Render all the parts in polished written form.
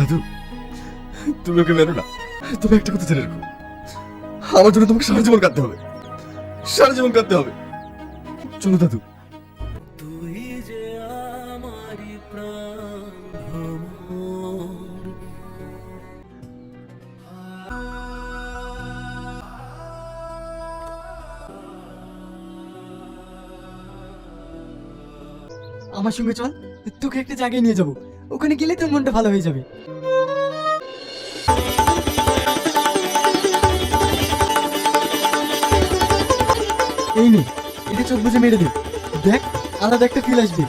দাদু, তুমি ওকে মেরো না। তবে একটা কথা জেনে রাখো, আমার জন্য তোমাকে সারা জীবন কাঁদতে হবে, সারা জীবন কাঁদতে হবে। চলো দাদু। তুই যে আমারি প্রাণ ভ্রমর। আমার সঙ্গে চল, তোকে একটা জায়গায় নিয়ে যাবো, ওখানে গেলে তোর মনটা ভালো হয়ে যাবে। এই নে, এটা চোখ বুঝে মেরে দে, দেখ আলাদা একটা ফিল আসবে।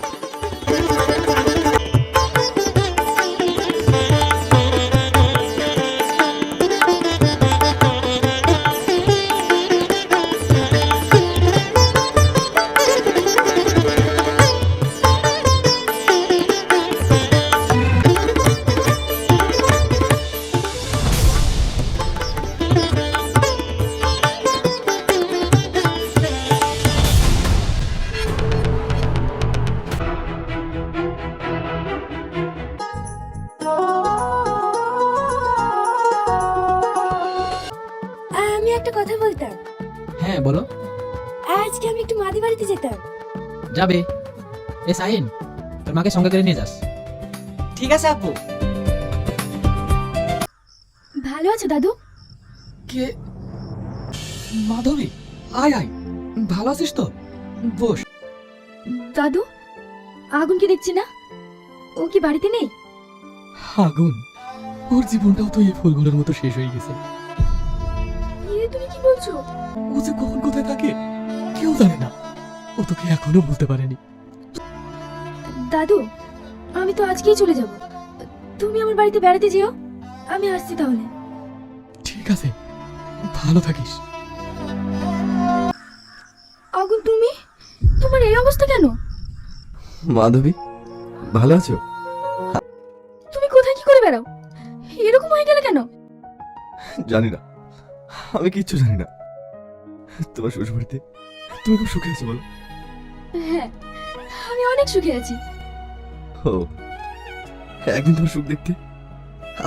আমি একটা কথা বলতাম। হ্যাঁ বলো। আজকে আমি একটু মাদি বাড়িতে যেতাম। যাবে? এ সাইন, তোর মাকে সঙ্গে করে নিয়ে যাস। ঠিক আছে আপু। ভালো আছো দাদু? কে? মাধবী, আয় আয়, ভালো আছিস তো? বস। দাদু, আগুনকে দেখছি না, ও কি বাড়িতে নেই? আগুন, ওর জীবনটাও তো এই ফুলগুলোর মতো শেষ হয়ে গেছে। তুমি কি বলছো? ও যে কখন কোথায় থাকে কেউ জানে না, ও তোকে এখনো বলতে পারেনি। দাদু, আমি তো আজকেই চলে যাব, তুমি আমার বাড়িতে বেড়াতে যেও, আমি আসছি তাহলে। ঠিক আছে, ভালো থাকিস। আগুন, তুমি, তোমার এই অবস্থা কেন? মাধবী, ভালো আছো? তুমি কোথায় কি করে বেড়াও? এরকম হয়ে গেলে কেন? জানি না, আমি কিচ্ছু জানি না। তোমার শ্বশুর বাড়িতে তুমি খুব সুখে আছো বলো? হ্যাঁ, আমি অনেক সুখে আছি। ও, একদিন তোমার সুখ দেখতে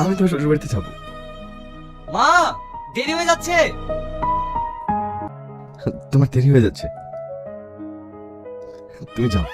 আমি তোমার শ্বশুর বাড়িতে যাবো। মা, দেরি হয়ে যাচ্ছে। তোমার দেরি হয়ে যাচ্ছে, তুমি যাও।